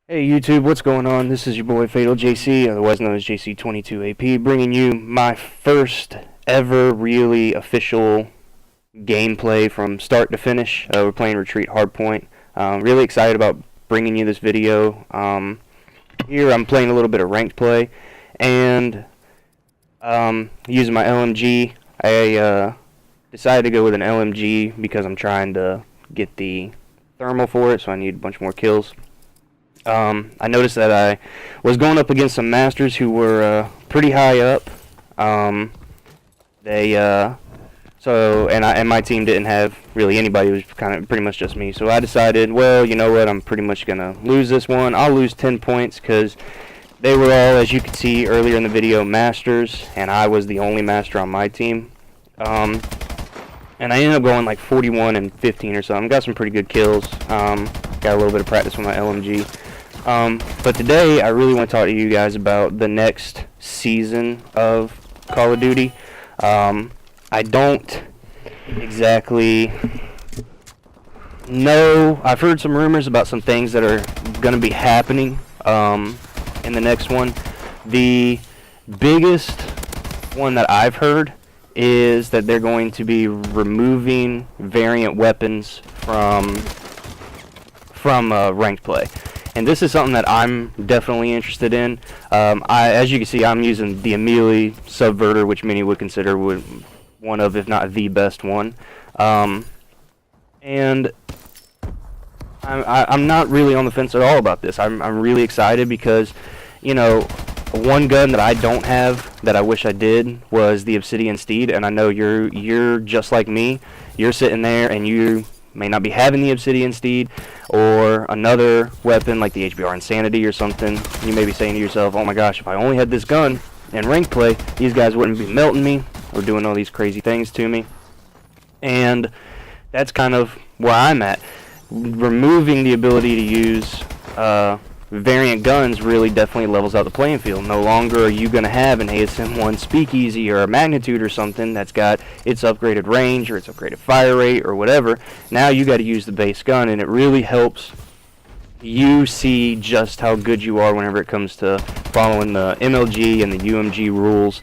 Hey YouTube, what's going on? This is your boy Fatal JC, otherwise known as JC22AP, bringing you my first ever really official gameplay from start to finish. We're playing Retreat Hardpoint. Really excited about bringing you this video. Here I'm playing a little bit of ranked play, and using my LMG. I decided to go with an LMG because I'm trying to get the thermal for it, so I need a bunch more kills. I noticed that I was going up against some masters who were pretty high up. And my team didn't have really anybody. It was pretty much just me. So I decided, well, you know what? I'm pretty much gonna lose this one. I'll lose 10 points because they were all, as you could see earlier in the video, masters, and I was the only master on my team. And I ended up going like 41 and 15 or something. Got some pretty good kills. Got a little bit of practice with my LMG. But today I really want to talk to you guys about the next season of Call of Duty. I don't exactly know. I've heard some rumors about some things that are going to be happening in the next one. The biggest one that I've heard is that they're going to be removing variant weapons from ranked play. And this is something that I'm definitely interested in. As you can see, I'm using the Amelie Subverter, which many would consider one of, if not the best one. And I'm not really on the fence at all about this. I'm really excited because, you know, one gun that I don't have that I wish I did was the Obsidian Steed, and I know you're just like me. You're sitting there and you may not be having the Obsidian Steed or another weapon like the HBR Insanity or something. You may be saying to yourself, oh my gosh, if I only had this gun in ranked play, these guys wouldn't be melting me or doing all these crazy things to me. And that's kind of where I'm at. Removing the ability to use variant guns really definitely levels out the playing field. No longer are you going to have an ASM-1 Speakeasy or a Magnitude or something that's got its upgraded range or its upgraded fire rate or whatever. Now you got to use the base gun, and it really helps you see just how good you are whenever it comes to following the MLG and the UMG rules.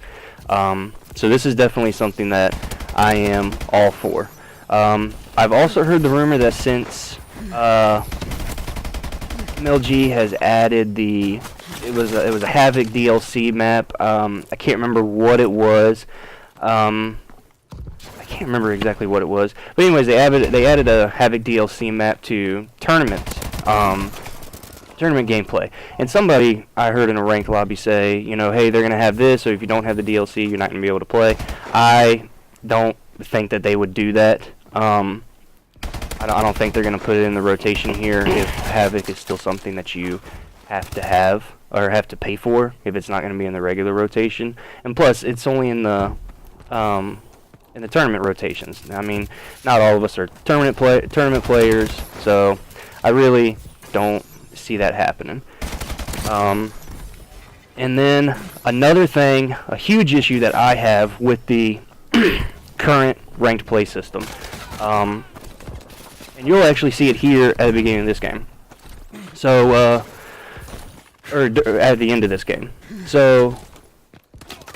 So this is definitely something that I am all for. I've also heard the rumor that since MLG has added it was a Havoc DLC map. I can't remember what it was. I can't remember exactly what it was. But anyways, they added a Havoc DLC map to tournament gameplay. And somebody I heard in a ranked lobby say, you know, hey, they're gonna have this, so if you don't have the DLC, you're not gonna be able to play. I don't think that they would do that. I don't think they're going to put it in the rotation here if Havoc is still something that you have to have or have to pay for if it's not going to be in the regular rotation. And plus, it's only in the tournament rotations. I mean, not all of us are tournament players, so I really don't see that happening. And then another thing, a huge issue that I have with the current ranked play system. And you'll actually see it here at the beginning of this game. So, or at the end of this game. So,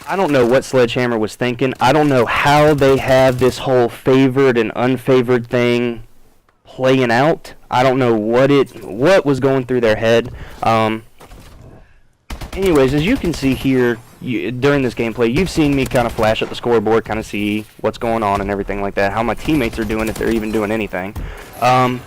I don't know what Sledgehammer was thinking. I don't know how they have this whole favored and unfavored thing playing out. I don't know what was going through their head. Anyways, as you can see here, during this gameplay, you've seen me kind of flash at the scoreboard, kind of see what's going on and everything like that, how my teammates are doing, if they're even doing anything. And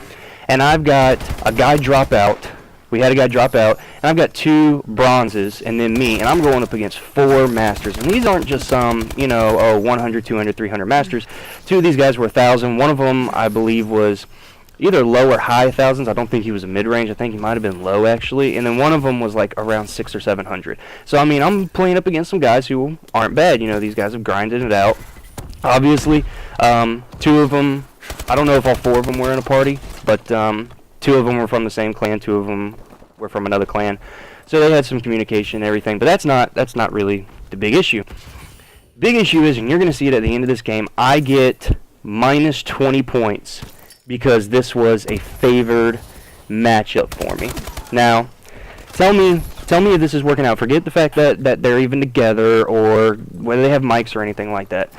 I've got a guy drop out. We had a guy drop out, and I've got 2 bronzes and then me, and I'm going up against 4 masters. And these aren't just some, you know, 100, 200, 300 masters. 2 of these guys were 1,000. One of them, I believe, was either low or high thousands. I don't think he was a mid-range. I think he might have been low, actually. And then one of them was like around 600 or 700. So, I mean, I'm playing up against some guys who aren't bad. You know, these guys have grinded it out. Obviously, 2 of them, I don't know if all 4 of them were in a party, but 2 of them were from the same clan. 2 of them were from another clan. So they had some communication and everything. But that's not really the big issue. Big issue is, and you're going to see it at the end of this game, I get minus 20 points because this was a favored matchup for me. Now, Tell me if this is working out. Forget the fact that they're even together or whether they have mics or anything like that.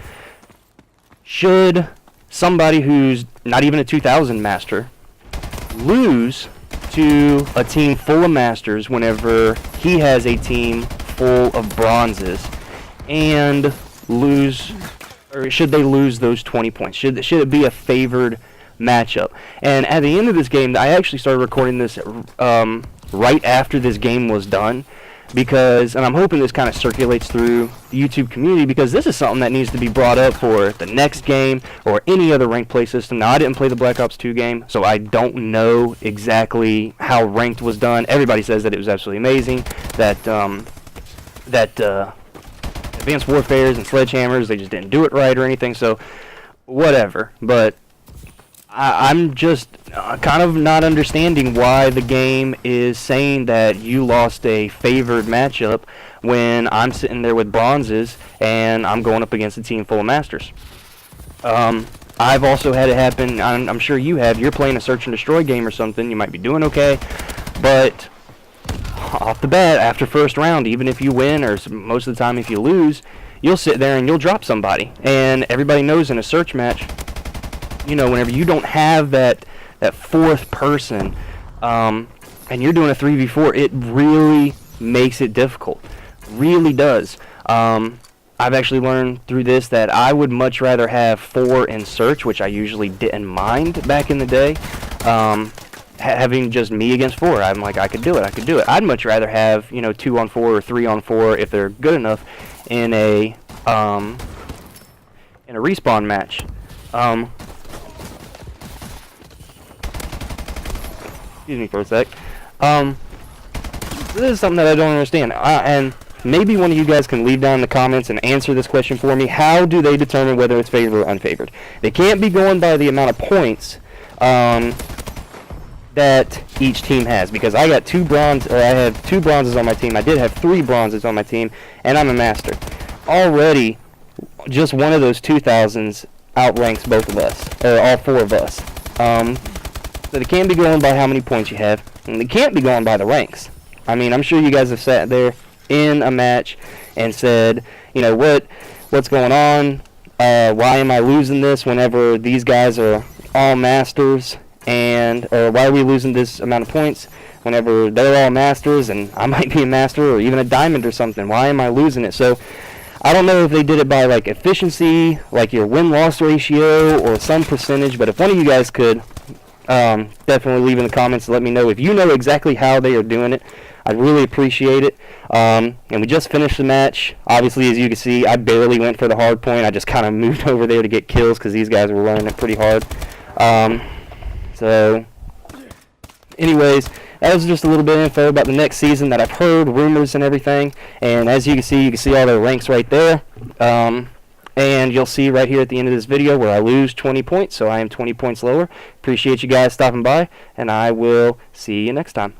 Should somebody who's not even a 2000 master lose to a team full of masters whenever he has a team full of bronzes, and lose, or should they lose those 20 points? Should it be a favored matchup? And at the end of this game, I actually started recording this right after this game was done, because, and I'm hoping this kind of circulates through the YouTube community, because this is something that needs to be brought up for the next game or any other ranked play system. Now, I didn't play the Black Ops 2 game, so I don't know exactly how ranked was done. Everybody says that it was absolutely amazing, that Advanced Warfares and Sledgehammers, they just didn't do it right or anything, so whatever. But I'm just kind of not understanding why the game is saying that you lost a favored matchup when I'm sitting there with bronzes and I'm going up against a team full of masters. I've also had it happen, I'm sure you have. You're playing a search and destroy game or something, you might be doing okay, but off the bat, after first round, even if you win, or most of the time if you lose, you'll sit there and you'll drop somebody. And everybody knows in a search match, you know, whenever you don't have that fourth person, and you're doing a 3v4, it really makes it difficult. Really does. I've actually learned through this that I would much rather have 4 in search, which I usually didn't mind back in the day. Having just me against 4, I'm like, I could do it. I'd much rather have, you know, 2 on 4 or 3 on 4 if they're good enough in a respawn match. Excuse me for a sec. This is something that I don't understand, and maybe one of you guys can leave down in the comments and answer this question for me. How do they determine whether it's favored or unfavored? They can't be going by the amount of points that each team has, because I got I have 2 bronzes on my team. I did have 3 bronzes on my team, and I'm a master. Already, just one of those 2000s outranks both of us, or all 4 of us. So they can't be going by how many points you have, and they can't be going by the ranks. I mean, I'm sure you guys have sat there in a match and said, you know, what's going on? Why am I losing this whenever these guys are all masters? Or why are we losing this amount of points whenever they're all masters and I might be a master or even a diamond or something? Why am I losing it? So I don't know if they did it by like efficiency, like your win-loss ratio, or some percentage, but if one of you guys could definitely leave in the comments and let me know if you know exactly how they are doing it. I'd really appreciate it. And we just finished the match. Obviously, as you can see, I barely went for the hard point. I just kind of moved over there to get kills because these guys were running it pretty hard. So, anyways, that was just a little bit of info about the next season that I've heard, rumors and everything. And as you can see all the ranks right there. And you'll see right here at the end of this video where I lose 20 points, so I am 20 points lower. Appreciate you guys stopping by, and I will see you next time.